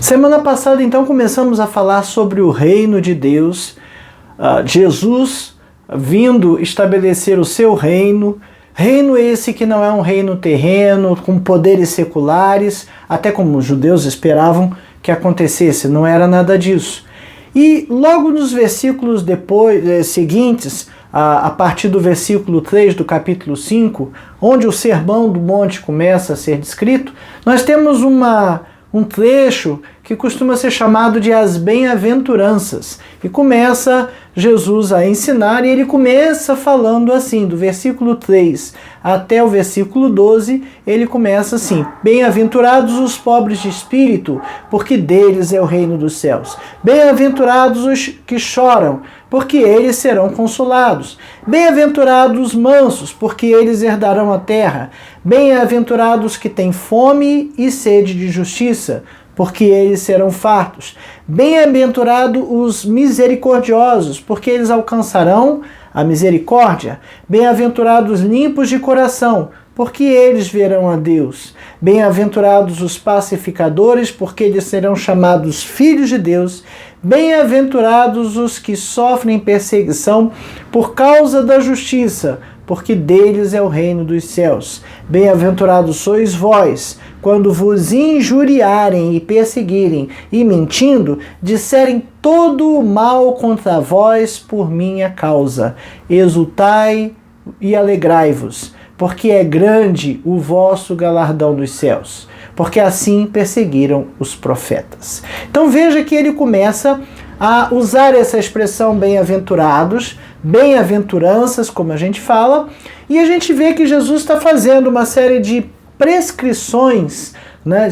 Semana passada, então, começamos a falar sobre o reino de Deus, Jesus vindo estabelecer o seu reino esse que não é um reino terreno, com poderes seculares, até como os judeus esperavam que acontecesse, não era nada disso. E logo nos versículos seguintes, a partir do versículo 3 do capítulo 5, onde o Sermão do Monte começa a ser descrito, nós temos um trecho que costuma ser chamado de as bem-aventuranças. E começa Jesus a ensinar, e ele começa falando assim, do versículo 3 até o versículo 12, ele começa assim: bem-aventurados os pobres de espírito, porque deles é o reino dos céus. Bem-aventurados os que choram, porque eles serão consolados. Bem-aventurados os mansos, porque eles herdarão a terra. Bem-aventurados que têm fome e sede de justiça, porque eles serão fartos. Bem-aventurados os misericordiosos, porque eles alcançarão a misericórdia. Bem-aventurados limpos de coração, porque eles verão a Deus. Bem-aventurados os pacificadores, porque eles serão chamados filhos de Deus. Bem-aventurados os que sofrem perseguição por causa da justiça, porque deles é o reino dos céus. Bem-aventurados sois vós, quando vos injuriarem e perseguirem, e mentindo, disserem todo o mal contra vós por minha causa. Exultai e alegrai-vos, porque é grande o vosso galardão dos céus, porque assim perseguiram os profetas. Então veja que ele começa a usar essa expressão bem-aventurados, bem-aventuranças, como a gente fala, e a gente vê que Jesus está fazendo uma série de prescrições, né?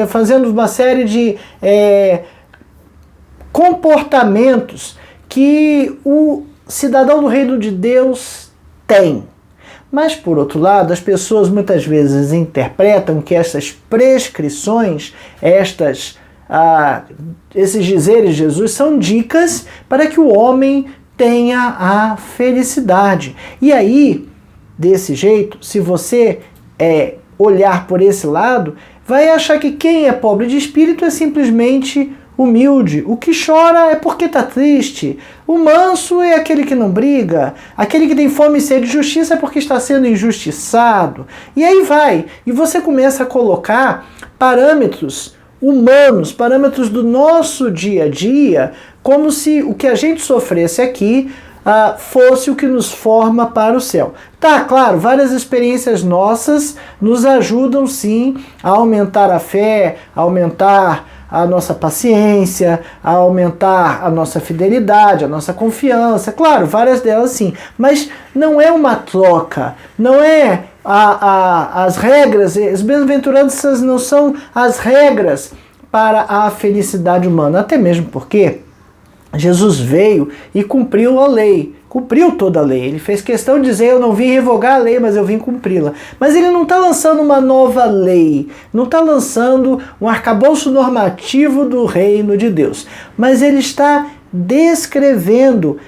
Fazendo uma série de comportamentos que o cidadão do reino de Deus tem. Mas, por outro lado, as pessoas muitas vezes interpretam que essas prescrições, esses dizeres de Jesus, são dicas para que o homem tenha a felicidade. E aí, desse jeito, se você olhar por esse lado, vai achar que quem é pobre de espírito é simplesmente humilde. O que chora é porque está triste. O manso é aquele que não briga. Aquele que tem fome e sede de justiça é porque está sendo injustiçado. E aí vai. E você começa a colocar parâmetros humanos, parâmetros do nosso dia a dia, como se o que a gente sofresse aqui fosse o que nos forma para o céu. Tá, claro, várias experiências nossas nos ajudam sim a aumentar a fé, a aumentar a nossa paciência, a aumentar a nossa fidelidade, a nossa confiança. Claro, várias delas sim, mas não é uma troca, não é as regras, as bem-aventuranças não são as regras para a felicidade humana, até mesmo porque Jesus veio e cumpriu a lei, cumpriu toda a lei. Ele fez questão de dizer: eu não vim revogar a lei, mas eu vim cumpri-la. Mas ele não está lançando uma nova lei, não está lançando um arcabouço normativo do reino de Deus, mas ele está descrevendo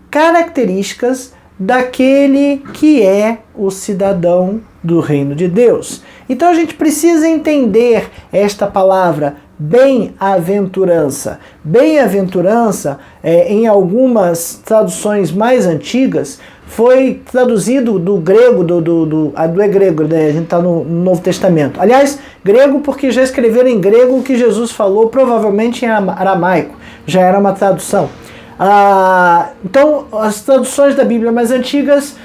características daquele que é o cidadão do reino de Deus. Então a gente precisa entender esta palavra bem-aventurança. Bem-aventurança, em algumas traduções mais antigas, foi traduzido do grego, é grego, né? A gente está no Novo Testamento. Aliás, grego porque já escreveram em grego o que Jesus falou, provavelmente em aramaico. Já era uma tradução. Então, as traduções da Bíblia mais antigas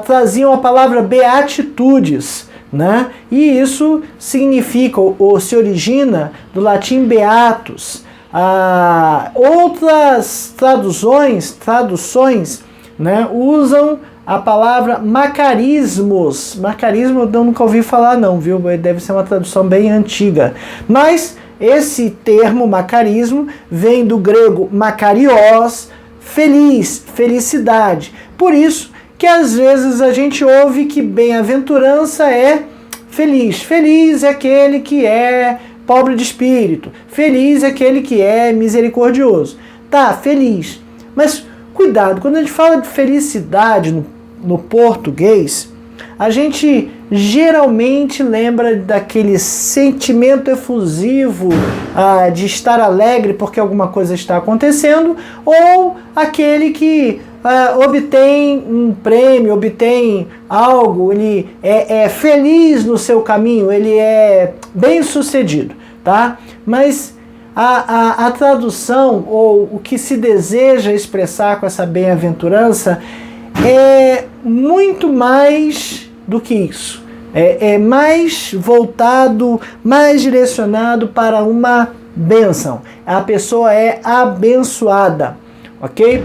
traziam a palavra beatitudes, né? E isso significa, ou se origina do latim beatus. Outras traduções, né, usam a palavra macarismos. Macarismo eu nunca ouvi falar não, viu? Deve ser uma tradução bem antiga. Mas esse termo macarismo vem do grego makarios, feliz, felicidade. Por isso que às vezes a gente ouve que bem-aventurança é feliz. Feliz é aquele que é pobre de espírito. Feliz é aquele que é misericordioso. Tá, feliz. Mas cuidado, quando a gente fala de felicidade no português, a gente geralmente lembra daquele sentimento efusivo de estar alegre porque alguma coisa está acontecendo, ou aquele que obtém um prêmio, obtém algo, ele é feliz no seu caminho, ele é bem sucedido, tá? Mas a tradução, ou o que se deseja expressar com essa bem-aventurança, é muito mais do que isso. É mais voltado, mais direcionado para uma bênção. A pessoa é abençoada, ok?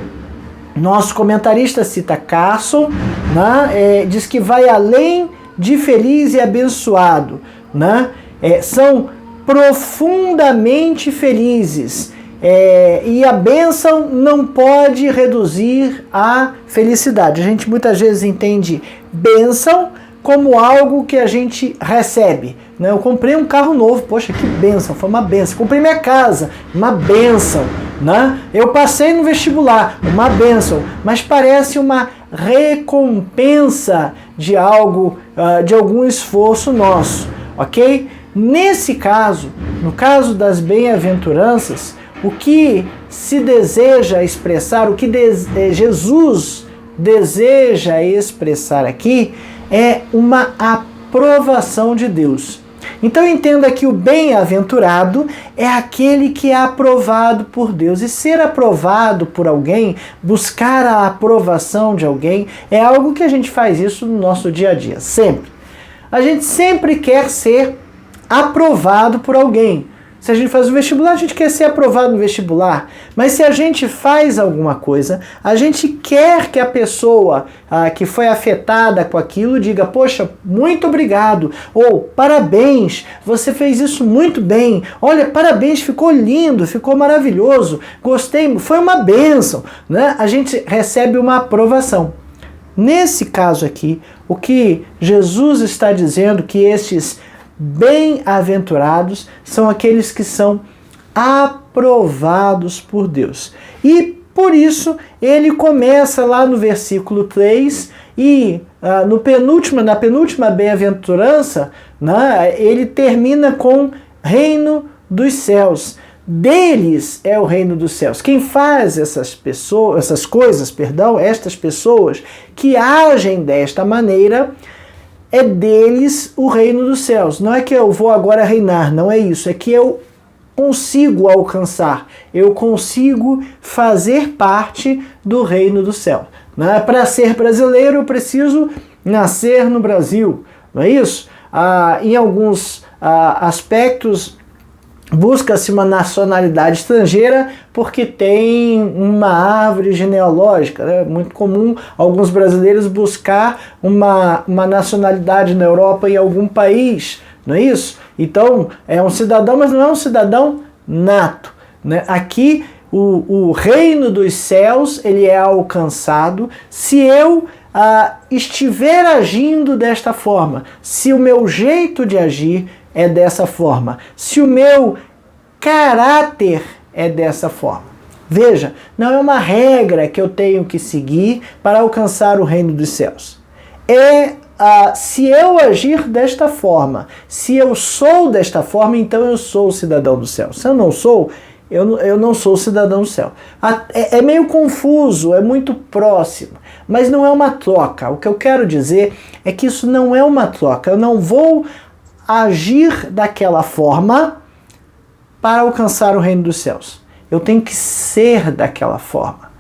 Nosso comentarista cita Carson, né? Diz que vai além de feliz e abençoado, né? São profundamente felizes. E a bênção não pode reduzir a felicidade. A gente muitas vezes entende bênção como algo que a gente recebe, né? Eu comprei um carro novo, poxa, que bênção, foi uma bênção. Comprei minha casa, uma bênção, né? Eu passei no vestibular, uma bênção. Mas parece uma recompensa de algo, de algum esforço nosso, ok? Nesse caso, no caso das bem-aventuranças, o que se deseja expressar, o que Jesus deseja expressar aqui é uma aprovação de Deus. Então entenda que o bem-aventurado é aquele que é aprovado por Deus. E ser aprovado por alguém, buscar a aprovação de alguém, é algo que a gente faz isso no nosso dia a dia, sempre. A gente sempre quer ser aprovado por alguém. Se a gente faz o vestibular, a gente quer ser aprovado no vestibular. Mas se a gente faz alguma coisa, a gente quer que a pessoa que foi afetada com aquilo diga, poxa, muito obrigado. Ou, parabéns, você fez isso muito bem. Olha, parabéns, ficou lindo, ficou maravilhoso. Gostei, foi uma bênção, né? A gente recebe uma aprovação. Nesse caso aqui, o que Jesus está dizendo que estes bem-aventurados são aqueles que são aprovados por Deus. E por isso ele começa lá no versículo 3 e na penúltima bem-aventurança, né, ele termina com reino dos céus. Deles é o reino dos céus. Quem faz estas coisas, estas pessoas que agem desta maneira, é deles o reino dos céus. Não é que eu vou agora reinar, não é isso. É que eu consigo alcançar, eu consigo fazer parte do reino do céu. Para ser brasileiro, eu preciso nascer no Brasil, não é isso? Em alguns aspectos, busca-se uma nacionalidade estrangeira porque tem uma árvore genealógica. É muito comum alguns brasileiros buscar uma nacionalidade na Europa em algum país, não é isso? Então, é um cidadão, mas não é um cidadão nato, né? Aqui, o reino dos céus, ele é alcançado se eu estiver agindo desta forma, se o meu jeito de agir é dessa forma, se o meu caráter é dessa forma. Veja, não é uma regra que eu tenho que seguir para alcançar o reino dos céus. Se eu agir desta forma, se eu sou desta forma, então eu sou o cidadão do céu. Se eu não sou, eu não sou o cidadão do céu. É meio confuso, é muito próximo, mas não é uma troca. O que eu quero dizer é que isso não é uma troca. Eu não vou agir daquela forma para alcançar o reino dos céus. Eu tenho que ser daquela forma.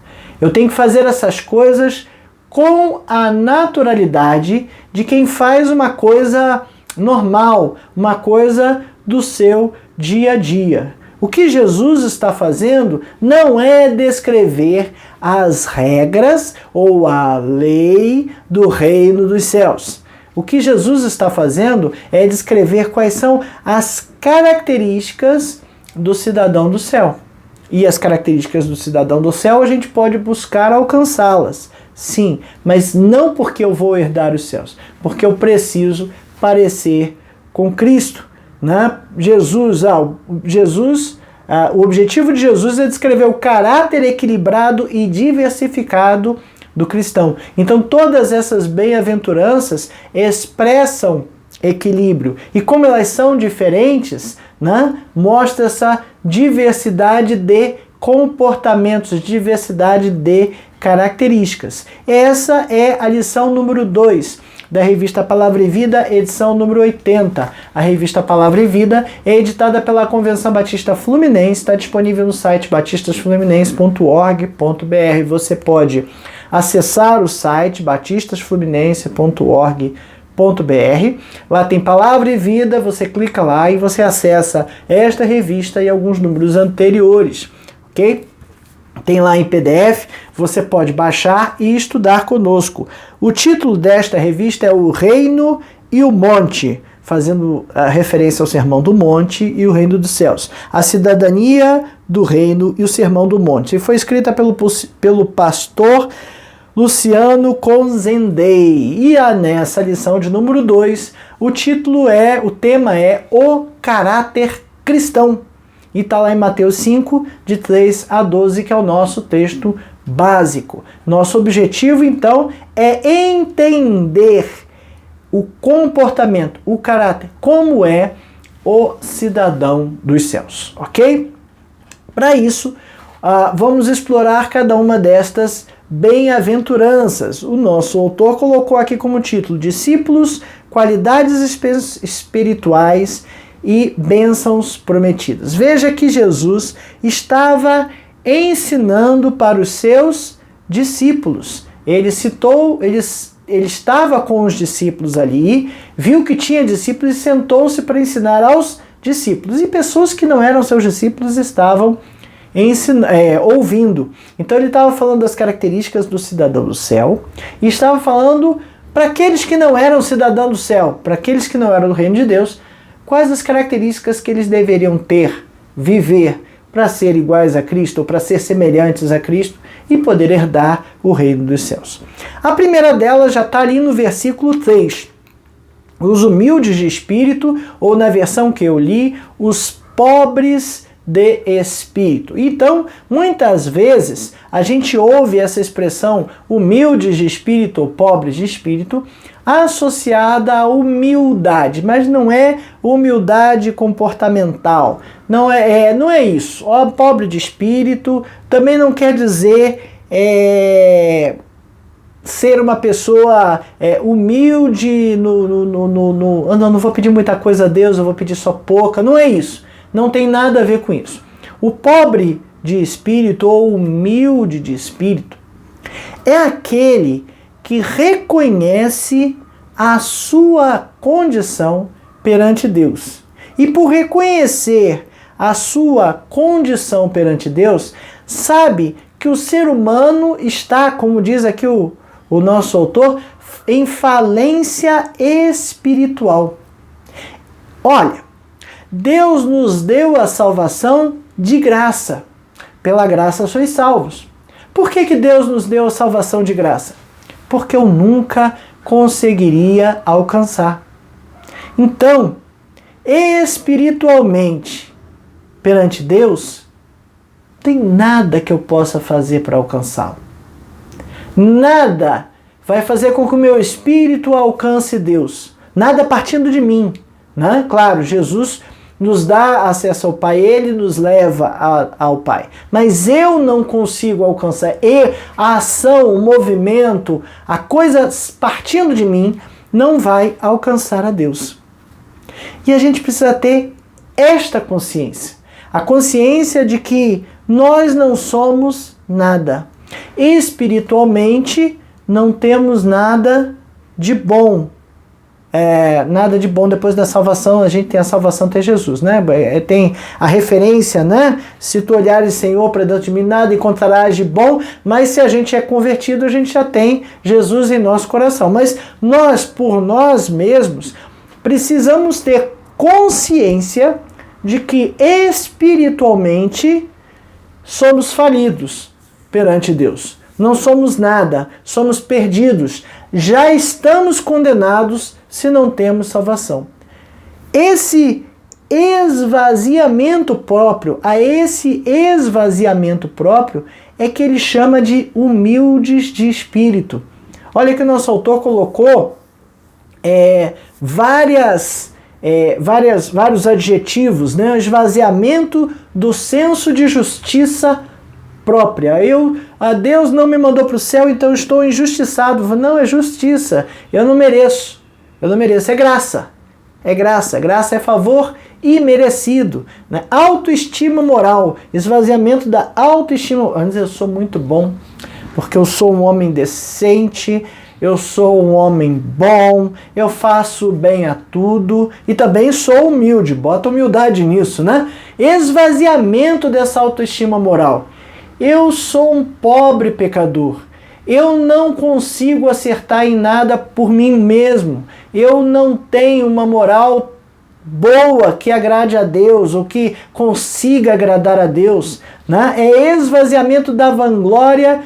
Eu tenho que fazer essas coisas com a naturalidade de quem faz uma coisa normal, uma coisa do seu dia a dia. O que Jesus está fazendo não é descrever as regras ou a lei do reino dos céus. O que Jesus está fazendo é descrever quais são as características do cidadão do céu. E as características do cidadão do céu a gente pode buscar alcançá-las. Sim, mas não porque eu vou herdar os céus, porque eu preciso parecer com Cristo, né? O objetivo de Jesus é descrever o caráter equilibrado e diversificado do cristão. Então todas essas bem-aventuranças expressam equilíbrio. E como elas são diferentes, né, mostra essa diversidade de comportamentos, diversidade de características. Essa é a lição número 2 da revista Palavra e Vida, edição número 80. A revista Palavra e Vida é editada pela Convenção Batista Fluminense, está disponível no site batistasfluminense.org.br. Você pode acessar o site batistasfluminense.org.br. Lá tem Palavra e Vida, você clica lá e você acessa esta revista e alguns números anteriores, ok? Tem lá em PDF, você pode baixar e estudar conosco. O título desta revista é O Reino e o Monte, fazendo a referência ao Sermão do Monte e o Reino dos Céus. A cidadania do Reino e o Sermão do Monte. E foi escrita pelo pastor Luciano Conzendei. E nessa lição de número 2, o tema é O Caráter Cristão. E está lá em Mateus 5, de 3 a 12, que é o nosso texto básico. Nosso objetivo, então, é entender o comportamento, o caráter, como é o cidadão dos céus, ok? Para isso, vamos explorar cada uma destas bem-aventuranças. O nosso autor colocou aqui como título: Discípulos, Qualidades Espirituais e Bênçãos Prometidas. Veja que Jesus estava ensinando para os seus discípulos. Ele estava com os discípulos ali, viu que tinha discípulos e sentou-se para ensinar aos discípulos. E pessoas que não eram seus discípulos estavam ouvindo. Então ele estava falando das características do cidadão do céu e estava falando para aqueles que não eram cidadãos do céu, para aqueles que não eram do reino de Deus, quais as características que eles deveriam ter, viver, para ser iguais a Cristo, ou para ser semelhantes a Cristo e poder herdar o reino dos céus. A primeira delas já está ali no versículo 3. Os humildes de espírito, ou na versão que eu li, os pobres de espírito. Então, muitas vezes, a gente ouve essa expressão humildes de espírito ou pobres de espírito associada à humildade, mas não é humildade comportamental. Não é isso. O pobre de espírito também não quer dizer ser uma pessoa humilde não vou pedir muita coisa a Deus, eu vou pedir só pouca. Não é isso. Não tem nada a ver com isso. O pobre de espírito ou humilde de espírito é aquele que reconhece a sua condição perante Deus. E por reconhecer a sua condição perante Deus, sabe que o ser humano está, como diz aqui o nosso autor, em falência espiritual. Olha, Deus nos deu a salvação de graça. Pela graça sois salvos. Por que Deus nos deu a salvação de graça? Porque eu nunca conseguiria alcançar. Então, espiritualmente, perante Deus, não tem nada que eu possa fazer para alcançá-lo. Nada vai fazer com que o meu espírito alcance Deus. Nada partindo de mim, né? Claro, Jesus nos dá acesso ao Pai, Ele nos leva ao Pai. Mas eu não consigo alcançar. E a ação, o movimento, a coisa partindo de mim, não vai alcançar a Deus. E a gente precisa ter esta consciência. A consciência de que nós não somos nada. Espiritualmente, não temos nada de bom. Nada de bom depois da salvação. A gente tem a salvação até Jesus, né? Tem a referência, né? Se tu olhares, Senhor, para dentro de mim, nada encontrarás de bom. Mas se a gente é convertido, a gente já tem Jesus em nosso coração. Mas nós, por nós mesmos, precisamos ter consciência de que espiritualmente somos falidos perante Deus. Não somos nada, somos perdidos. Já estamos condenados se não temos salvação. Esse esvaziamento próprio. A esse esvaziamento próprio é que ele chama de humildes de espírito. Olha que o nosso autor colocou vários adjetivos, né? Esvaziamento do senso de justiça própria. Deus não me mandou para o céu, então eu estou injustiçado. Não, é justiça. Eu não mereço. É graça. É graça. Graça é favor imerecido. Né? Autoestima moral. Esvaziamento da autoestima. Antes eu sou muito bom, porque eu sou um homem decente, eu sou um homem bom, eu faço bem a tudo e também sou humilde. Bota humildade nisso, né? Esvaziamento dessa autoestima moral. Eu sou um pobre pecador. Eu não consigo acertar em nada por mim mesmo. Eu não tenho uma moral boa que agrade a Deus ou que consiga agradar a Deus. Né? É esvaziamento da vanglória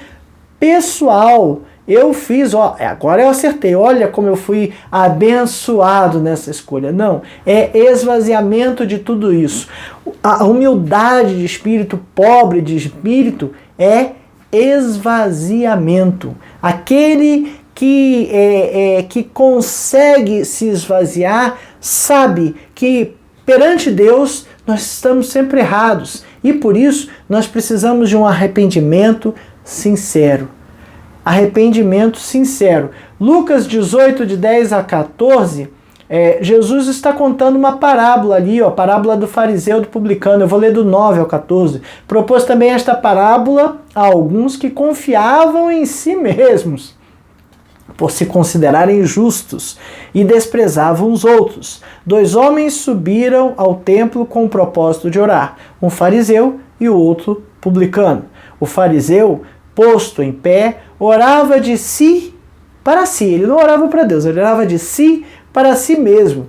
pessoal. Eu fiz, agora eu acertei, olha como eu fui abençoado nessa escolha. Não, é esvaziamento de tudo isso. A humildade de espírito, pobre de espírito, é esvaziamento. Aquele que consegue se esvaziar sabe que perante Deus nós estamos sempre errados e por isso nós precisamos de um arrependimento sincero. Arrependimento sincero. Lucas 18, de 10 a 14, Jesus está contando uma parábola ali, a parábola do fariseu e do publicano. Eu vou ler do 9 ao 14. Propôs também esta parábola a alguns que confiavam em si mesmos, por se considerarem justos, e desprezavam os outros. 2 homens subiram ao templo com o propósito de orar, um fariseu e o outro publicano. O fariseu, posto em pé, orava de si para si. Ele não orava para Deus, ele orava de si para si mesmo.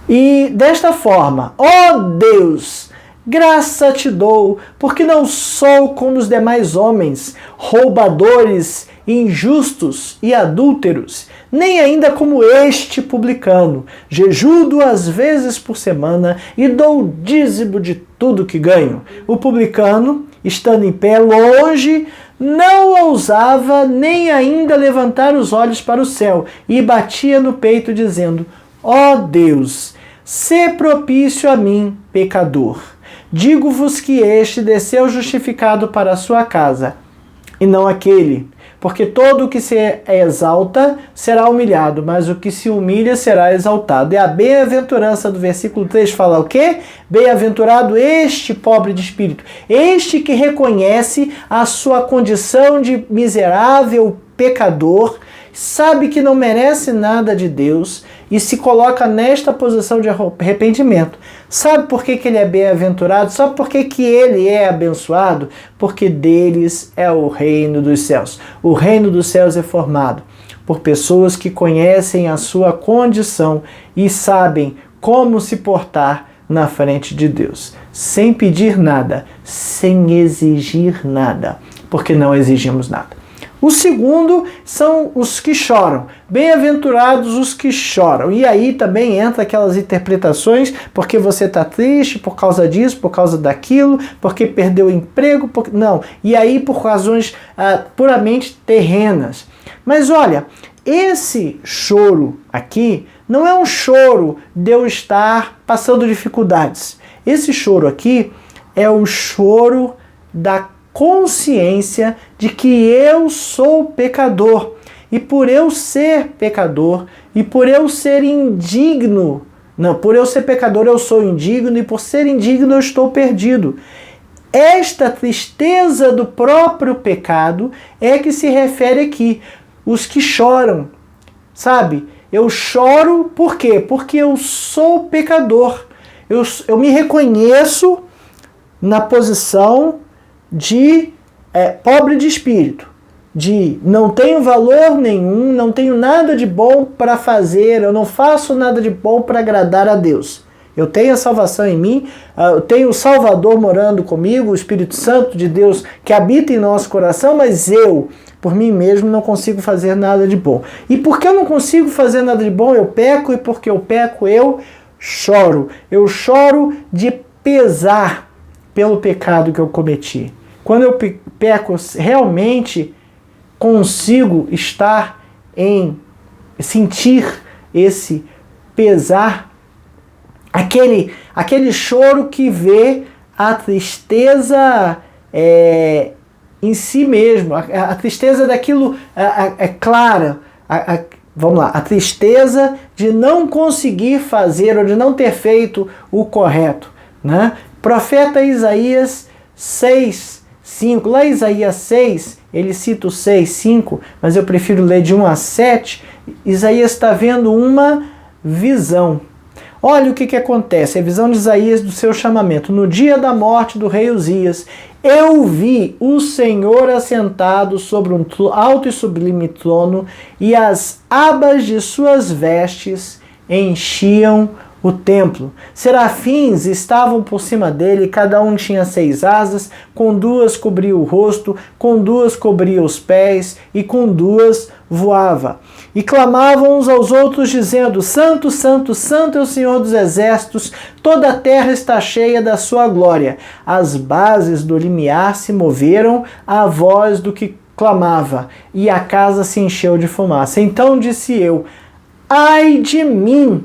E desta forma: ó Deus, graça te dou, porque não sou como os demais homens, roubadores, injustos e adúlteros, nem ainda como este publicano. Jejuo 2 vezes por semana e dou o dízimo de tudo que ganho. O publicano, estando em pé longe, não ousava nem ainda levantar os olhos para o céu e batia no peito dizendo: ó Deus, sê propício a mim, pecador. Digo-vos que este desceu justificado para a sua casa, e não aquele. Porque todo o que se exalta será humilhado, mas o que se humilha será exaltado. E a bem-aventurança do versículo 3 fala o quê? Bem-aventurado este pobre de espírito, este que reconhece a sua condição de miserável pecador, sabe que não merece nada de Deus e se coloca nesta posição de arrependimento. Sabe por que ele é bem-aventurado? Sabe por que ele é abençoado? Porque deles é o reino dos céus. O reino dos céus é formado por pessoas que conhecem a sua condição e sabem como se portar na frente de Deus, sem pedir nada, sem exigir nada, porque não exigimos nada. O segundo são os que choram. Bem-aventurados os que choram. E aí também entra aquelas interpretações, porque você está triste por causa disso, por causa daquilo, porque perdeu o emprego. Não. E aí por razões puramente terrenas. Mas olha, esse choro aqui não é um choro de eu estar passando dificuldades. Esse choro aqui é o choro da consciência de que eu sou pecador. E por eu ser pecador, e por eu ser indigno, não, por eu ser pecador eu sou indigno, e por ser indigno eu estou perdido. Esta tristeza do próprio pecado é que se refere aqui. Os que choram, sabe? Eu choro por quê? Porque eu sou pecador. Eu me reconheço na posição de pobre de espírito, de não tenho valor nenhum, não tenho nada de bom para fazer, eu não faço nada de bom para agradar a Deus. Eu tenho a salvação em mim, eu tenho o Salvador morando comigo, o Espírito Santo de Deus que habita em nosso coração, mas eu, por mim mesmo, não consigo fazer nada de bom. E porque eu não consigo fazer nada de bom, eu peco, e porque eu peco, eu choro. Eu choro de pesar pelo pecado que eu cometi. Quando eu peco, realmente consigo estar sentir esse pesar, aquele choro que vê a tristeza em si mesmo, a tristeza daquilo clara, vamos lá, a tristeza de não conseguir fazer ou de não ter feito o correto, né? Profeta Isaías 6:5, lá em Isaías 6, ele cita o 6:5, mas eu prefiro ler de 1 a 7, Isaías está vendo uma visão. Olha o que acontece, a visão de Isaías do seu chamamento. No dia da morte do rei Uzias, eu vi o Senhor assentado sobre um alto e sublime trono, e as abas de suas vestes enchiam o templo. Serafins estavam por cima dele, cada um tinha 6 asas, com 2 cobria o rosto, com 2 cobria os pés, e com 2 voava. E clamavam uns aos outros, dizendo: Santo, Santo, Santo é o Senhor dos Exércitos, toda a terra está cheia da sua glória. As bases do limiar se moveram à voz do que clamava, e a casa se encheu de fumaça. Então disse eu: ai de mim!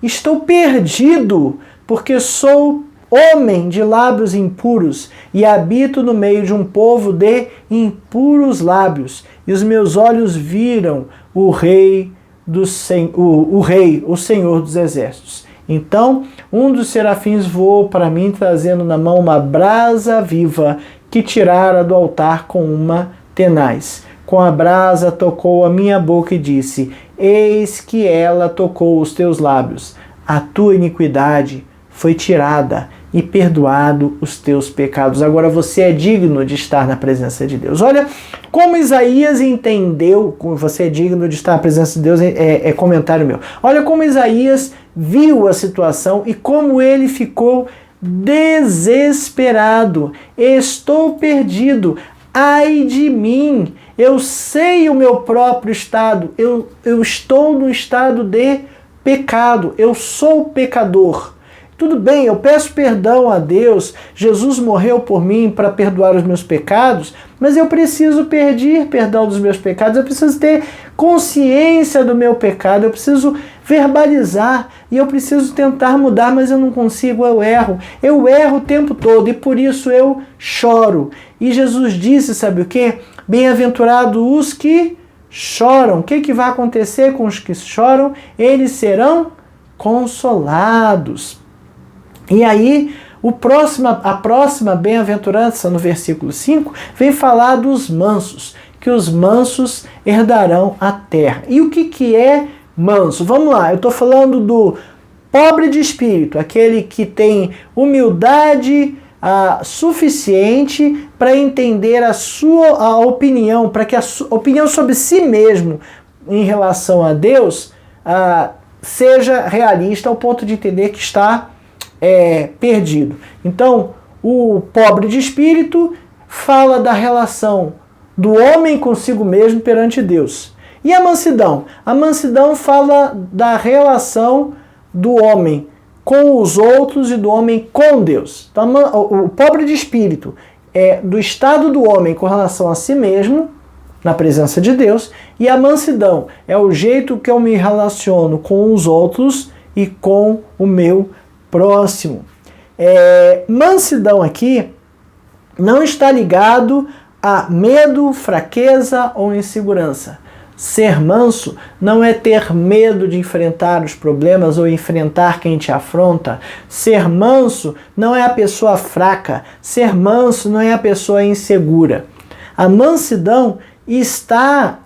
Estou perdido, porque sou homem de lábios impuros e habito no meio de um povo de impuros lábios. E os meus olhos viram o Rei, o Senhor dos Exércitos. Então, um dos serafins voou para mim, trazendo na mão uma brasa viva que tirara do altar com uma tenaz. Com a brasa tocou a minha boca e disse: eis que ela tocou os teus lábios. A tua iniquidade foi tirada e perdoado os teus pecados. Agora você é digno de estar na presença de Deus. Olha como Isaías entendeu, como você é digno de estar na presença de Deus, é comentário meu. Olha como Isaías viu a situação e como ele ficou desesperado. Estou perdido. Ai de mim! Eu sei o meu próprio estado. Eu estou no estado de pecado. Eu sou pecador. Tudo bem, eu peço perdão a Deus. Jesus morreu por mim para perdoar os meus pecados, mas eu preciso pedir perdão dos meus pecados. Eu preciso ter consciência do meu pecado. Eu preciso verbalizar e eu preciso tentar mudar, mas eu não consigo, eu erro. Eu erro o tempo todo e por isso eu choro. E Jesus disse, sabe o quê? Bem-aventurados os que choram. O que vai acontecer com os que choram? Eles serão consolados. E aí, a próxima bem-aventurança, no versículo 5, vem falar dos mansos, que os mansos herdarão a terra. E o que é manso? Vamos lá, eu estou falando do pobre de espírito, aquele que tem humildade suficiente para entender a opinião, para que a opinião sobre si mesmo em relação a Deus seja realista ao ponto de entender que está perdido. Então, o pobre de espírito fala da relação do homem consigo mesmo perante Deus. E a mansidão? A mansidão fala da relação do homem com os outros e do homem com Deus. Então, o pobre de espírito é do estado do homem com relação a si mesmo, na presença de Deus, e a mansidão é o jeito que eu me relaciono com os outros e com o meu próximo. Mansidão aqui não está ligado a medo, fraqueza ou insegurança. Ser manso não é ter medo de enfrentar os problemas ou enfrentar quem te afronta. Ser manso não é a pessoa fraca. Ser manso não é a pessoa insegura. A mansidão está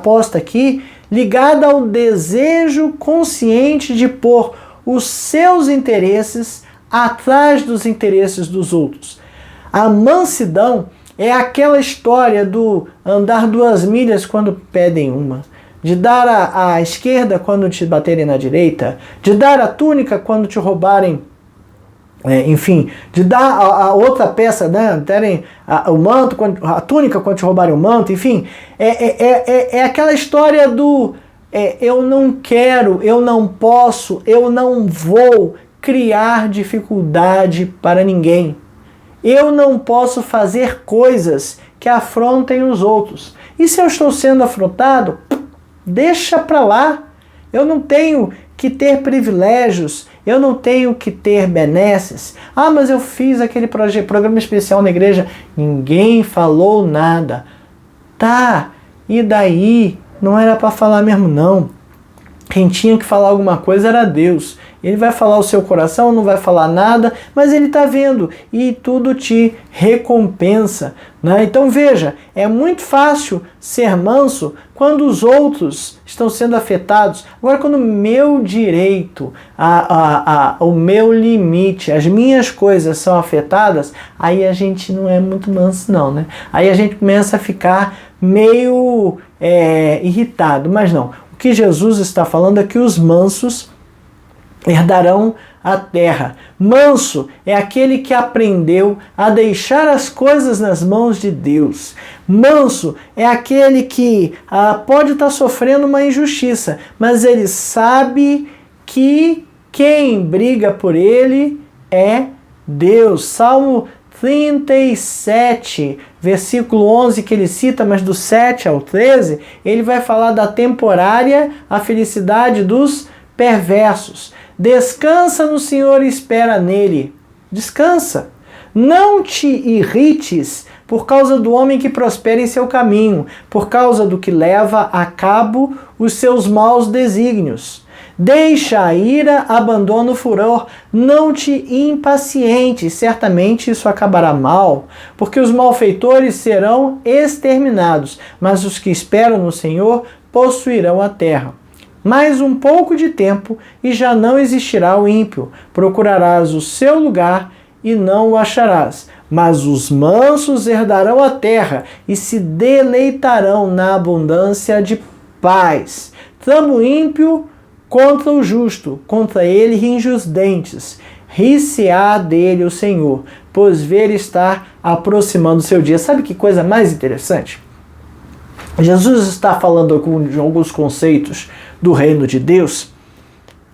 posta aqui ligada ao desejo consciente de pôr os seus interesses atrás dos interesses dos outros. A mansidão é aquela história do andar 2 milhas quando pedem uma, de dar à esquerda quando te baterem na direita, de dar a túnica quando te roubarem, enfim, de dar a outra peça, né, terem o manto, a túnica quando te roubarem o manto, enfim, é aquela história do eu não quero, eu não posso, eu não vou criar dificuldade para ninguém. Eu não posso fazer coisas que afrontem os outros. E se eu estou sendo afrontado, deixa para lá. Eu não tenho que ter privilégios, eu não tenho que ter benesses. Ah, mas eu fiz aquele programa especial na igreja. Ninguém falou nada. Tá, e daí? Não era para falar mesmo não. Quem tinha que falar alguma coisa era Deus. Ele vai falar o seu coração, não vai falar nada, mas ele está vendo e tudo te recompensa, né? Então veja, é muito fácil ser manso quando os outros estão sendo afetados. Agora, quando o meu direito, o meu limite, as minhas coisas são afetadas, aí a gente não é muito manso não, né? Aí a gente começa a ficar meio irritado, mas não. O que Jesus está falando é que os mansos herdarão a terra. Manso é aquele que aprendeu a deixar as coisas nas mãos de Deus. Manso é aquele que pode estar sofrendo uma injustiça, mas ele sabe que quem briga por ele é Deus. Salmo 37, versículo 11 que ele cita, mas do 7 ao 13, ele vai falar da temporária a felicidade dos perversos. Descansa no Senhor e espera nele. Descansa. Não te irrites por causa do homem que prospera em seu caminho, por causa do que leva a cabo os seus maus desígnios. Deixa a ira, abandona o furor, não te impacientes, certamente isso acabará mal, porque os malfeitores serão exterminados, mas os que esperam no Senhor possuirão a terra. Mais um pouco de tempo e já não existirá o ímpio. Procurarás o seu lugar e não o acharás. Mas os mansos herdarão a terra e se deleitarão na abundância de paz. Trama o ímpio contra o justo, contra ele ringe os dentes. Ri-se-á dele o Senhor, pois ver estar aproximando o seu dia. Sabe que coisa mais interessante? Jesus está falando de alguns conceitos do reino de Deus,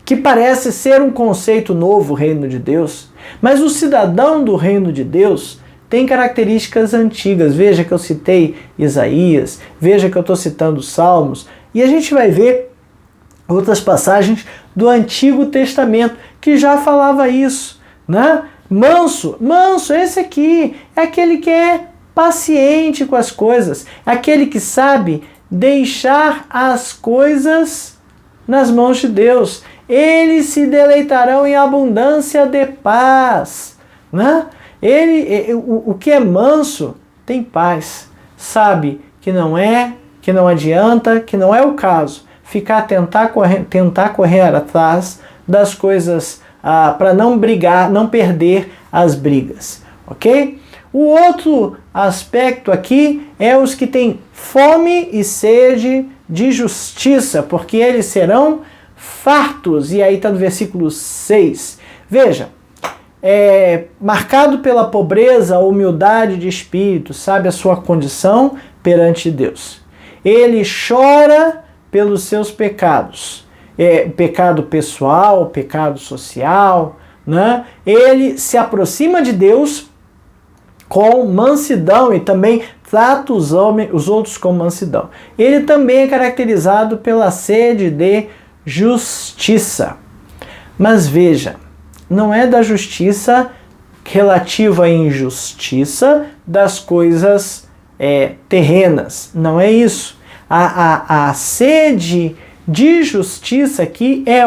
que parece ser um conceito novo, o reino de Deus, mas o cidadão do reino de Deus tem características antigas. Veja que eu citei Isaías, veja que eu estou citando Salmos, e a gente vai ver outras passagens do Antigo Testamento que já falava isso, né? Manso, esse aqui é aquele que é paciente com as coisas, é aquele que sabe deixar as coisas nas mãos de Deus. Eles se deleitarão em abundância de paz, né? O que é manso tem paz, sabe que não adianta, que não é o caso tentar correr atrás das coisas para não brigar, não perder as brigas, ok? O outro aspecto aqui é os que têm fome e sede de justiça, porque eles serão fartos. E aí está no versículo 6. Veja, marcado pela pobreza, humildade de espírito, sabe a sua condição perante Deus. Ele chora pelos seus pecados. Pecado pessoal, pecado social, né? Ele se aproxima de Deus com mansidão e também trata os outros com mansidão. Ele também é caracterizado pela sede de justiça. Mas veja, não é da justiça relativa à injustiça das coisas terrenas. Não é isso. A sede de justiça aqui é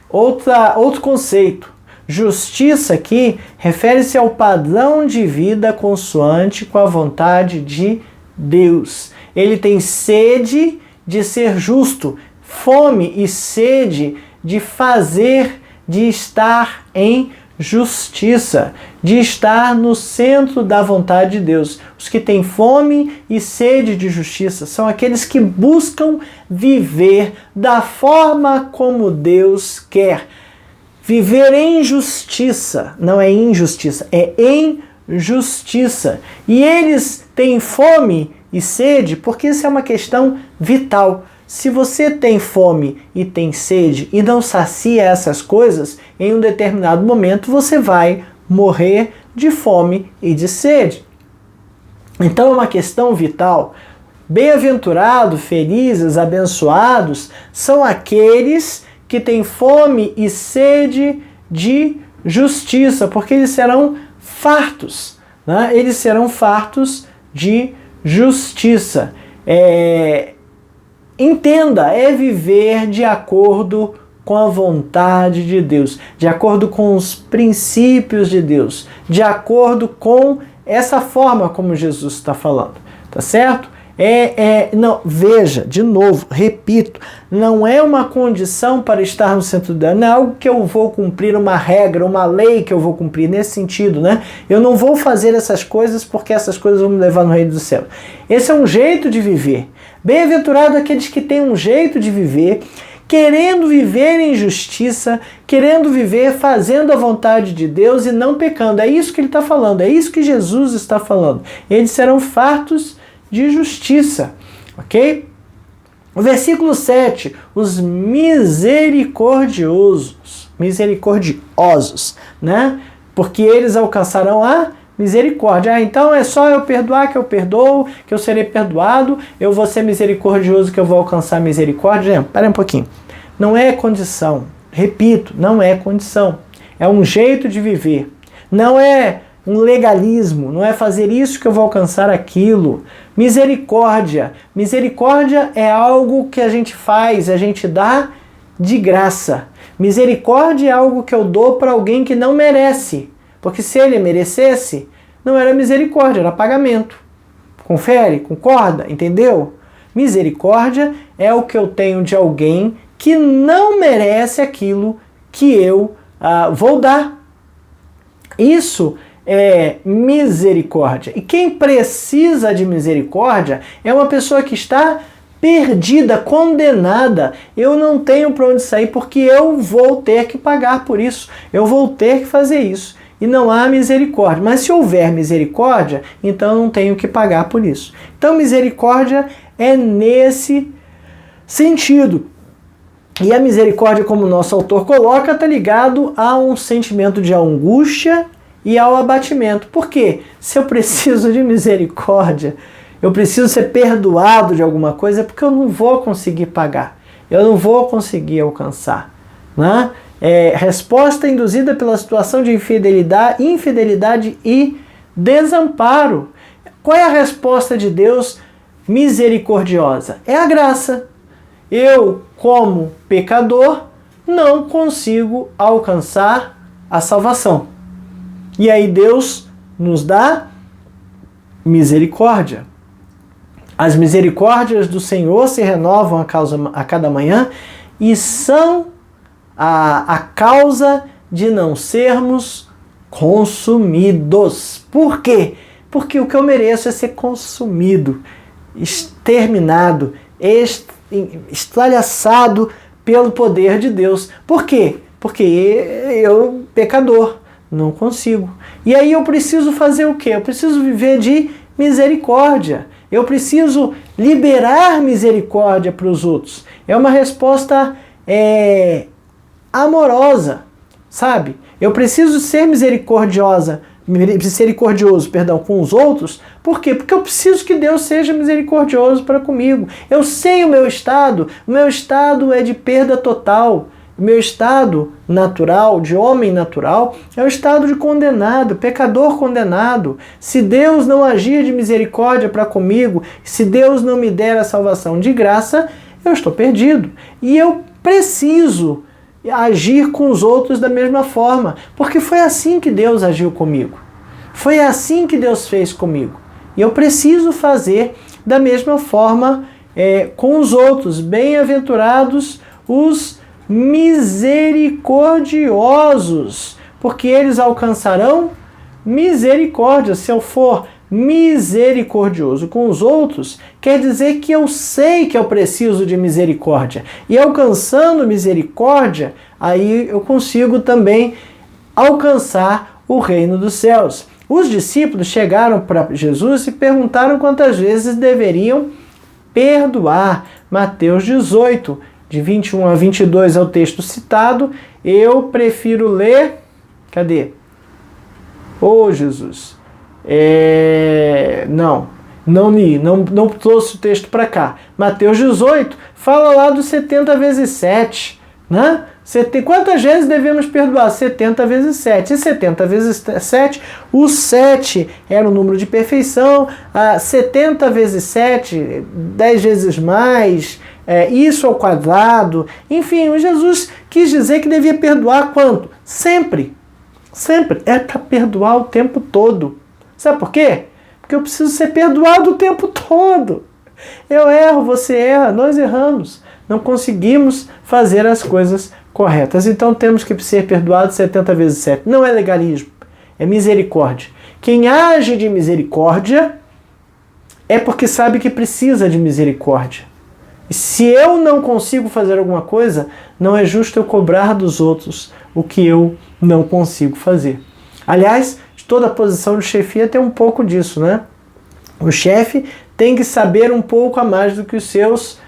outro conceito. Justiça aqui refere-se ao padrão de vida consoante com a vontade de Deus. Ele tem sede de ser justo, fome e sede de fazer, de estar em justiça, de estar no centro da vontade de Deus. Os que têm fome e sede de justiça são aqueles que buscam viver da forma como Deus quer. Viver em justiça, não é injustiça, é em justiça. E eles têm fome e sede porque isso é uma questão vital. Se você tem fome e tem sede e não sacia essas coisas, em um determinado momento você vai morrer de fome e de sede. Então é uma questão vital. Bem-aventurados, felizes, abençoados são aqueles que têm fome e sede de justiça, porque eles serão fartos, né? Eles serão fartos de justiça. Entenda, é viver de acordo com a vontade de Deus, de acordo com os princípios de Deus, de acordo com essa forma como Jesus está falando, tá certo? Não, veja, de novo, repito, não é uma condição para estar no centro do Deus, não é algo que eu vou cumprir uma regra, uma lei que eu vou cumprir nesse sentido, né? Eu não vou fazer essas coisas porque essas coisas vão me levar no reino do céu. Esse é um jeito de viver. Bem-aventurado aqueles que têm um jeito de viver, querendo viver em justiça, querendo viver fazendo a vontade de Deus e não pecando. É isso que ele está falando, é isso que Jesus está falando. Eles serão fartos de justiça, ok? O versículo 7, os misericordiosos, né? Porque eles alcançarão a misericórdia. Então é só eu perdoar que eu perdoo, que eu serei perdoado, eu vou ser misericordioso que eu vou alcançar misericórdia. Espera um pouquinho. Não é condição. Repito, não é condição. É um jeito de viver. Não é um legalismo, não é fazer isso que eu vou alcançar aquilo. Misericórdia. Misericórdia é algo que a gente faz, a gente dá de graça. Misericórdia é algo que eu dou para alguém que não merece. Porque se ele merecesse, não era misericórdia, era pagamento. Confere? Concorda? Entendeu? Misericórdia é o que eu tenho de alguém que não merece aquilo que eu vou dar. Isso é misericórdia. E quem precisa de misericórdia é uma pessoa que está perdida, condenada. Eu não tenho para onde sair porque eu vou ter que pagar por isso. Eu vou ter que fazer isso. E não há misericórdia. Mas se houver misericórdia, então eu não tenho que pagar por isso. Então misericórdia é nesse sentido. E a misericórdia, como o nosso autor coloca, está ligado a um sentimento de angústia e ao abatimento. Por quê? Se eu preciso de misericórdia, eu preciso ser perdoado de alguma coisa, é porque eu não vou conseguir pagar. Eu não vou conseguir alcançar. Né? Resposta induzida pela situação de infidelidade e desamparo. Qual é a resposta de Deus misericordiosa? É a graça. Eu, como pecador, não consigo alcançar a salvação. E aí Deus nos dá misericórdia. As misericórdias do Senhor se renovam a cada manhã e são a causa de não sermos consumidos. Por quê? Porque o que eu mereço é ser consumido, exterminado, estalhaçado pelo poder de Deus. Por quê? Porque eu, pecador, não consigo. E aí eu preciso fazer o quê? Eu preciso viver de misericórdia. Eu preciso liberar misericórdia para os outros. É uma resposta amorosa, sabe? Eu preciso ser misericordioso, com os outros. Por quê? Porque eu preciso que Deus seja misericordioso para comigo. Eu sei o meu estado é de perda total. O meu estado natural, de homem natural, é o estado de condenado, pecador condenado. Se Deus não agir de misericórdia para comigo, se Deus não me der a salvação de graça, eu estou perdido. E eu preciso agir com os outros da mesma forma, porque foi assim que Deus agiu comigo. Foi assim que Deus fez comigo. E eu preciso fazer da mesma forma com os outros. Bem-aventurados os misericordiosos, porque eles alcançarão misericórdia. Se eu for misericordioso com os outros, quer dizer que eu sei que eu preciso de misericórdia. E alcançando misericórdia, aí eu consigo também alcançar o reino dos céus. os discípulos chegaram para Jesus e perguntaram quantas vezes deveriam perdoar. Mateus 18, de 21 a 22 é o texto citado. Eu prefiro ler... Cadê? Ô, Jesus. Não li, não trouxe o texto para cá. Mateus 18 fala lá dos 70 vezes 7, né? Quantas vezes devemos perdoar? 70 vezes 7. E 70 vezes 7, o 7 era o número de perfeição, 70 vezes 7, 10 vezes mais, isso ao quadrado. Enfim, o Jesus quis dizer que devia perdoar quanto? Sempre. Sempre. É para perdoar o tempo todo. Sabe por quê? Porque eu preciso ser perdoado o tempo todo. Eu erro, você erra, nós erramos. Não conseguimos fazer as coisas corretas. Então temos que ser perdoados 70 vezes 7. Não é legalismo, é misericórdia. Quem age de misericórdia é porque sabe que precisa de misericórdia. E se eu não consigo fazer alguma coisa, não é justo eu cobrar dos outros o que eu não consigo fazer. Aliás, toda posição de chefia tem um pouco disso, né? O chefe tem que saber um pouco a mais do que os seus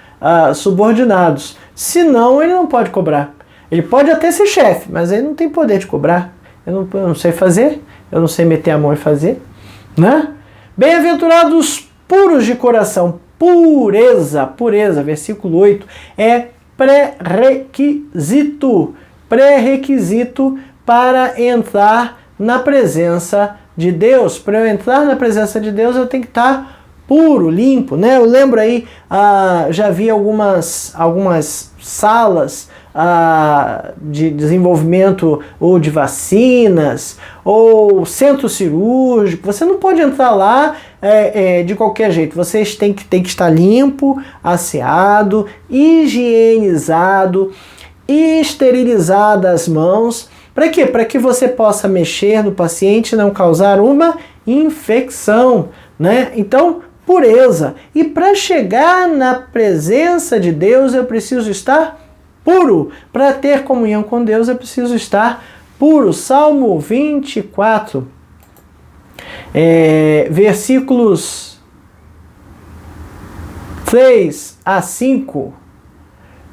subordinados. Senão, ele não pode cobrar. Ele pode até ser chefe, mas ele não tem poder de cobrar. Eu não sei fazer, eu não sei meter a mão e fazer, né? Bem-aventurados puros de coração. Pureza, versículo 8, é pré-requisito para entrar na presença de Deus. Para eu entrar na presença de Deus, eu tenho que estar puro, limpo, né? Eu lembro aí, já vi algumas salas de desenvolvimento ou de vacinas, ou centro cirúrgico. Você não pode entrar lá de qualquer jeito. Vocês têm que estar limpo, asseado, higienizado, esterilizado as mãos. Para quê? Para que você possa mexer no paciente e não causar uma infecção, né? Então, pureza. E para chegar na presença de Deus, eu preciso estar puro. Para ter comunhão com Deus, eu preciso estar puro. Salmo 24, versículos 3 a 5.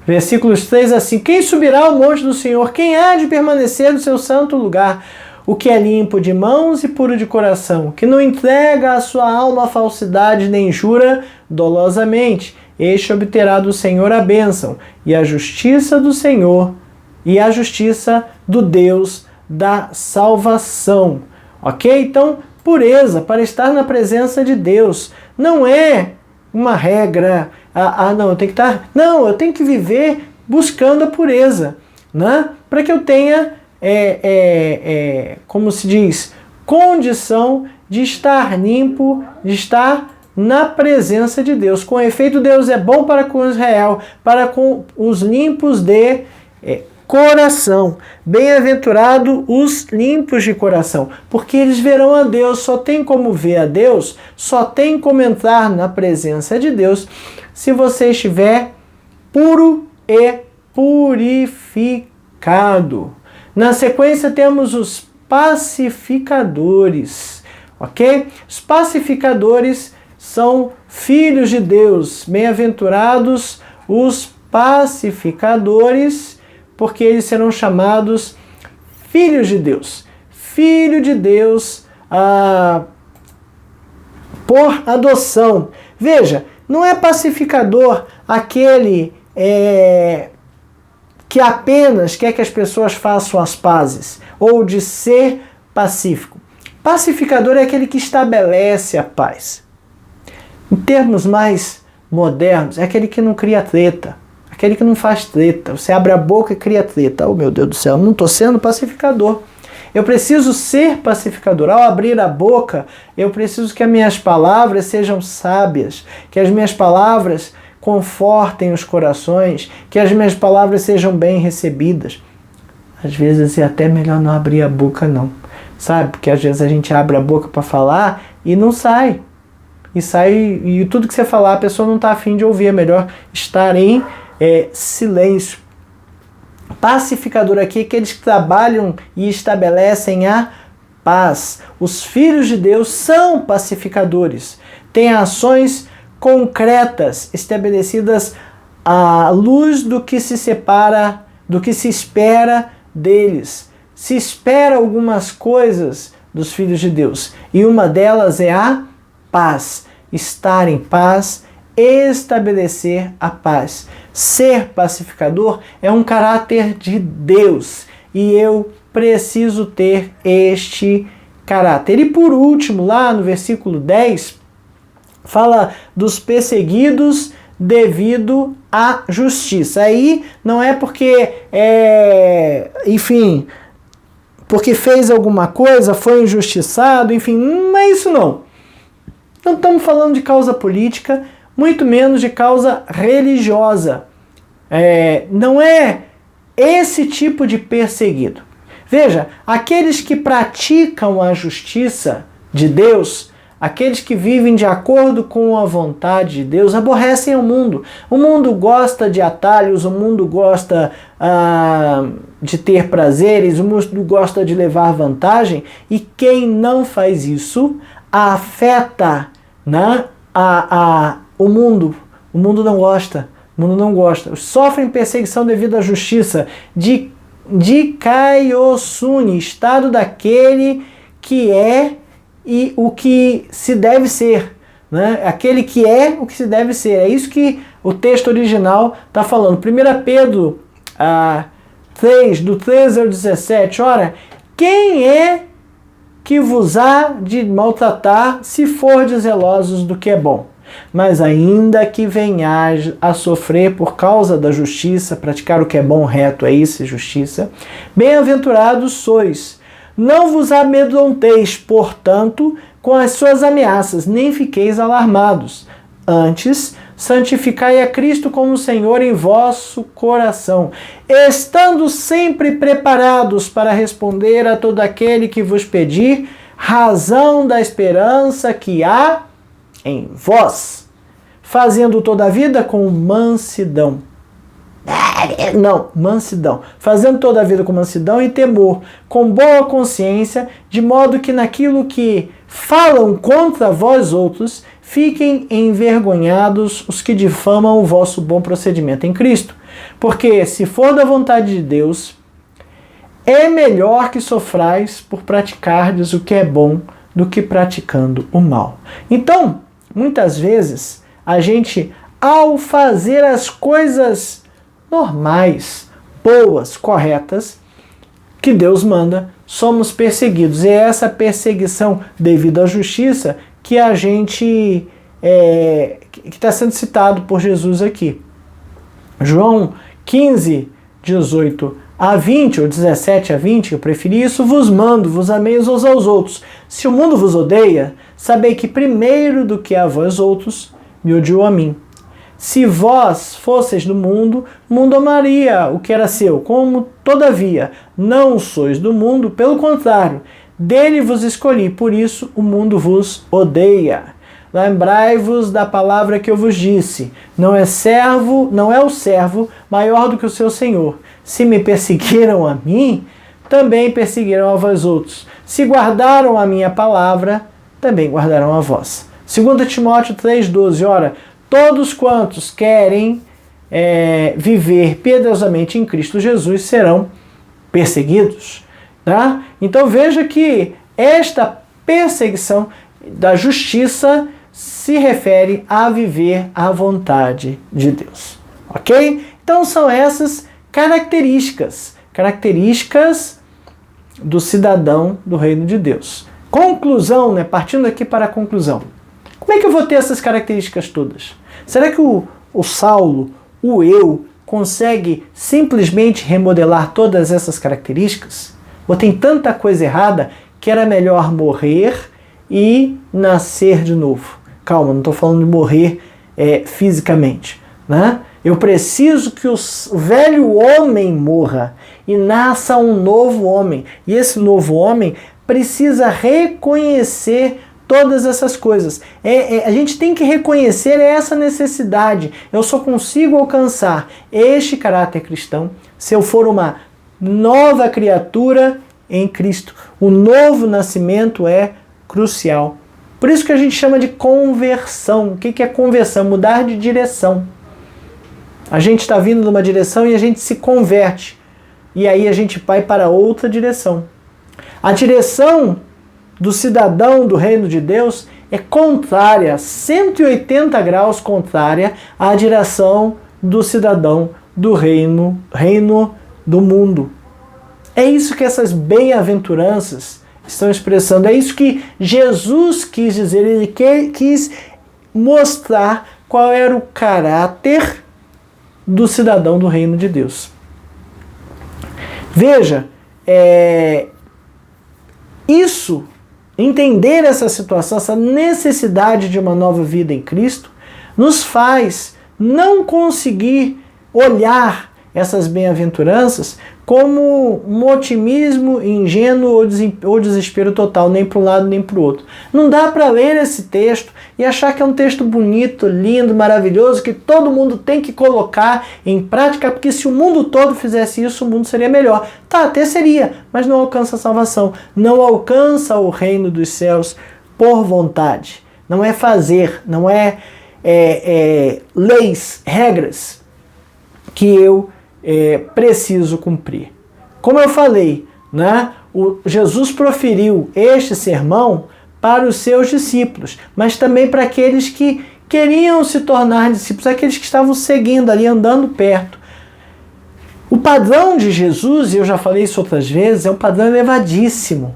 Versículos 3 a 5. Quem subirá ao monte do Senhor? Quem há de permanecer no seu santo lugar? O que é limpo de mãos e puro de coração, que não entrega a sua alma à falsidade nem jura dolosamente. Este obterá do Senhor a bênção e a justiça do Senhor e a justiça do Deus da salvação. Ok? Então, pureza para estar na presença de Deus não é uma regra. Não, eu tenho que estar. Não, eu tenho que viver buscando a pureza, né? Para que eu tenha, como se diz, condição de estar limpo, de estar na presença de Deus. Com efeito, Deus é bom para com Israel, para com os limpos de coração. Bem-aventurado os limpos de coração, porque eles verão a Deus. Só tem como ver a Deus, só tem como entrar na presença de Deus se você estiver puro e purificado. Na sequência temos os pacificadores, ok? Os pacificadores são filhos de Deus. Bem-aventurados os pacificadores, porque eles serão chamados filhos de Deus. Filho de Deus por adoção. Veja, não é pacificador aquele que apenas quer que as pessoas façam as pazes, ou de ser pacífico. Pacificador é aquele que estabelece a paz. Em termos mais modernos, é aquele que não cria treta, aquele que não faz treta. Você abre a boca e cria treta. Oh, meu Deus do céu, não estou sendo pacificador. Eu preciso ser pacificador. Ao abrir a boca, eu preciso que as minhas palavras sejam sábias, que as minhas palavras confortem os corações, que as minhas palavras sejam bem recebidas. Às vezes é até melhor não abrir a boca não, sabe? Porque às vezes a gente abre a boca para falar e não sai. E tudo que você falar a pessoa não está afim de ouvir. É melhor estar em silêncio. Pacificador aqui é aqueles que trabalham e estabelecem a paz. Os filhos de Deus são pacificadores. Têm ações concretas estabelecidas à luz do que se separa, do que se espera deles. Se espera algumas coisas dos filhos de Deus, e uma delas é a paz. Estar em paz, estabelecer a paz. Ser pacificador é um caráter de Deus, e eu preciso ter este caráter. E por último, lá no versículo 10, fala dos perseguidos devido à justiça. Aí não é porque, porque fez alguma coisa, foi injustiçado, enfim, não é isso não. Não estamos falando de causa política, muito menos de causa religiosa. Não é esse tipo de perseguido. Veja, aqueles que praticam a justiça de Deus, aqueles que vivem de acordo com a vontade de Deus, aborrecem o mundo. O mundo gosta de atalhos, o mundo gosta de ter prazeres, o mundo gosta de levar vantagem, e quem não faz isso afeta, né, o mundo. O mundo não gosta. O mundo não gosta. Sofrem perseguição devido à justiça. De Kaiosune, estado daquele que é e o que se deve ser, né? Aquele que é o que se deve ser. É isso que o texto original está falando. 1 Pedro 3, do 13 ao 17. Ora, quem é que vos há de maltratar, se fordes zelosos do que é bom? Mas ainda que venhais a sofrer por causa da justiça, praticar o que é bom, reto, é isso, justiça, bem-aventurados sois. Não vos amedronteis, portanto, com as suas ameaças, nem fiqueis alarmados. Antes, santificai a Cristo como Senhor em vosso coração, estando sempre preparados para responder a todo aquele que vos pedir razão da esperança que há em vós, fazendo toda a vida com mansidão. Mansidão. Fazendo toda a vida com mansidão e temor, com boa consciência, de modo que naquilo que falam contra vós outros, fiquem envergonhados os que difamam o vosso bom procedimento em Cristo. Porque, se for da vontade de Deus, é melhor que sofrais por praticardes o que é bom do que praticando o mal. Então, muitas vezes, a gente, ao fazer as coisas normais, boas, corretas, que Deus manda, somos perseguidos. E é essa perseguição devido à justiça que a gente que está sendo citado por Jesus aqui. João 15, 18 a 20, ou 17 a 20, eu preferi isso, vos mando, vos ameis uns aos outros. Se o mundo vos odeia, sabei que primeiro do que a vós outros, me odiou a mim. Se vós fosseis do mundo, o mundo amaria o que era seu. Como, todavia, não sois do mundo, pelo contrário, dele vos escolhi, por isso o mundo vos odeia. Lembrai-vos da palavra que eu vos disse, não é o servo maior do que o seu senhor. Se me perseguiram a mim, também perseguiram a vós outros. Se guardaram a minha palavra, também guardarão a vós. 2 Timóteo 3,12, ora, todos quantos querem viver piedosamente em Cristo Jesus serão perseguidos. Tá? Então veja que esta perseguição da justiça se refere a viver a vontade de Deus. Ok? Então são essas características do cidadão do reino de Deus. Conclusão, né? Partindo aqui para a conclusão. Como é que eu vou ter essas características todas? Será que o Saulo, o eu, consegue simplesmente remodelar todas essas características? Ou tem tanta coisa errada que era melhor morrer e nascer de novo? Calma, não estou falando de morrer fisicamente, né? Eu preciso que o velho homem morra e nasça um novo homem. E esse novo homem precisa reconhecer todas essas coisas. A gente tem que reconhecer essa necessidade. Eu só consigo alcançar este caráter cristão se eu for uma nova criatura em Cristo. O novo nascimento é crucial. Por isso que a gente chama de conversão. O que é conversão? Mudar de direção. A gente está vindo numa direção e a gente se converte. E aí a gente vai para outra direção. A direção do cidadão do reino de Deus é contrária, 180 graus contrária à direção do cidadão do reino do mundo. É isso que essas bem-aventuranças estão expressando. É isso que Jesus quis dizer. Ele quis mostrar qual era o caráter do cidadão do reino de Deus. Veja, entender essa situação, essa necessidade de uma nova vida em Cristo, nos faz não conseguir olhar essas bem-aventuranças como um otimismo ingênuo ou desespero total, nem para um lado nem para o outro. Não dá para ler esse texto e achar que é um texto bonito, lindo, maravilhoso, que todo mundo tem que colocar em prática, porque se o mundo todo fizesse isso, o mundo seria melhor. Tá, até seria, mas não alcança a salvação, não alcança o reino dos céus por vontade. Não é fazer, não é leis, regras que eu preciso cumprir. Como eu falei, né, Jesus proferiu este sermão para os seus discípulos, mas também para aqueles que queriam se tornar discípulos, aqueles que estavam seguindo ali, andando perto. O padrão de Jesus, e eu já falei isso outras vezes, é um padrão elevadíssimo.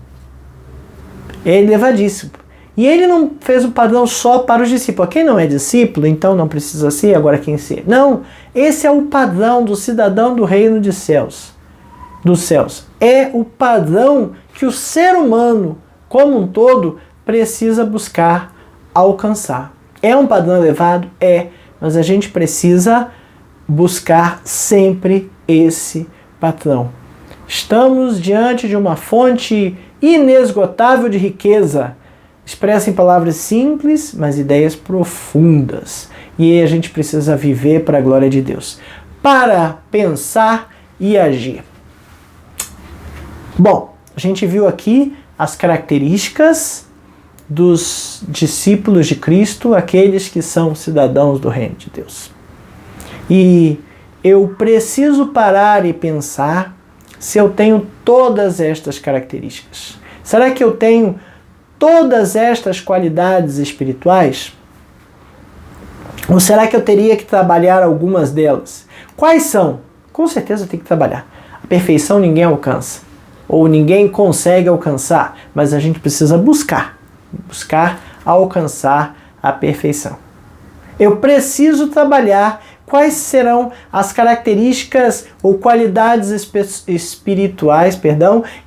É elevadíssimo. E ele não fez o padrão só para os discípulos. Quem não é discípulo, então não precisa ser, agora quem ser. Não, esse é o padrão do cidadão do reino dos céus. É o padrão que o ser humano, como um todo, precisa buscar alcançar. É um padrão elevado? É, mas a gente precisa buscar sempre esse padrão. Estamos diante de uma fonte inesgotável de riqueza, expressa em palavras simples, mas ideias profundas. E aí a gente precisa viver para a glória de Deus, para pensar e agir. Bom, a gente viu aqui as características dos discípulos de Cristo, aqueles que são cidadãos do reino de Deus. E eu preciso parar e pensar se eu tenho todas estas características. Será que eu tenho todas estas qualidades espirituais? Ou será que eu teria que trabalhar algumas delas? Quais são? Com certeza eu tenho que trabalhar. A perfeição ninguém alcança, ou ninguém consegue alcançar, mas a gente precisa buscar alcançar a perfeição. Eu preciso trabalhar. Quais serão as características ou qualidades espirituais,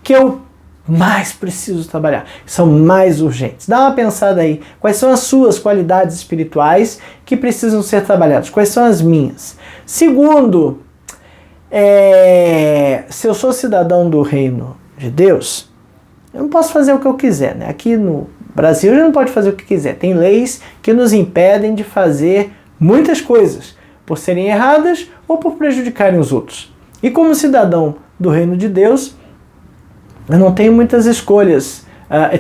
que eu mais preciso trabalhar, são mais urgentes? Dá uma pensada aí. Quais são as suas qualidades espirituais que precisam ser trabalhadas? Quais são as minhas? Segundo, se eu sou cidadão do reino de Deus, eu não posso fazer o que eu quiser, né? Aqui no Brasil a gente não pode fazer o que quiser. Tem leis que nos impedem de fazer muitas coisas, por serem erradas ou por prejudicarem os outros. E como cidadão do reino de Deus, eu não tenho muitas escolhas.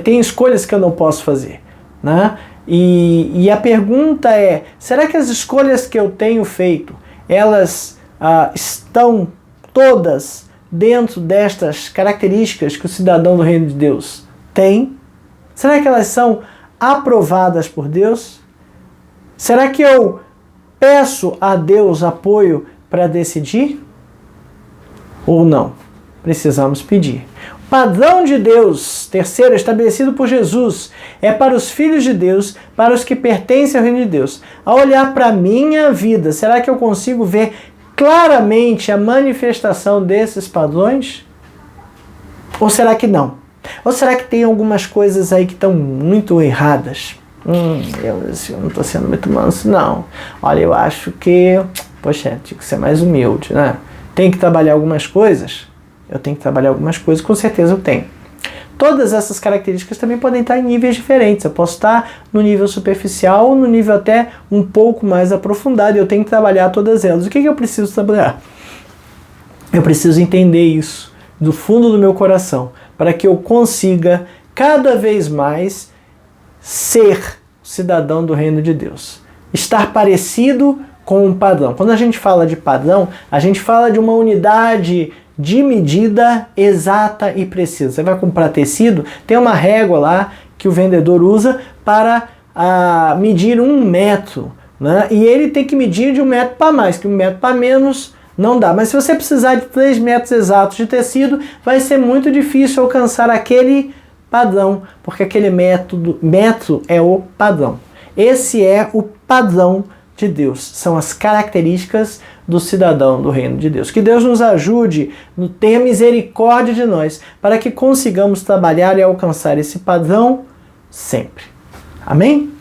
Tem escolhas que eu não posso fazer, né? E a pergunta é, será que as escolhas que eu tenho feito, elas estão todas dentro destas características que o cidadão do reino de Deus tem? Será que elas são aprovadas por Deus? Será que eu peço a Deus apoio para decidir? Ou não? Precisamos pedir. O padrão de Deus, terceiro, estabelecido por Jesus, é para os filhos de Deus, para os que pertencem ao reino de Deus. Ao olhar para a minha vida, será que eu consigo ver claramente a manifestação desses padrões? Ou será que não? Ou será que tem algumas coisas aí que estão muito erradas? Eu não estou sendo muito manso, não. Olha, eu acho que, poxa, tinha que ser mais humilde, né? Tem que trabalhar algumas coisas? Eu tenho que trabalhar algumas coisas, com certeza eu tenho. Todas essas características também podem estar em níveis diferentes. Eu posso estar no nível superficial ou no nível até um pouco mais aprofundado. Eu tenho que trabalhar todas elas. O que eu preciso trabalhar? Eu preciso entender isso do fundo do meu coração. para que eu consiga cada vez mais ser cidadão do reino de Deus. Estar parecido com um padrão. Quando a gente fala de padrão, a gente fala de uma unidade de medida exata e precisa. Você vai comprar tecido, tem uma régua lá que o vendedor usa para medir 1 metro, né? E ele tem que medir de 1 metro para mais, que 1 metro para menos não dá. Mas se você precisar de 3 metros exatos de tecido, vai ser muito difícil alcançar aquele padrão, porque aquele metro é o padrão. Esse é o padrão de Deus, são as características do cidadão do reino de Deus. Que Deus nos ajude, tenha misericórdia de nós, para que consigamos trabalhar e alcançar esse padrão sempre. Amém?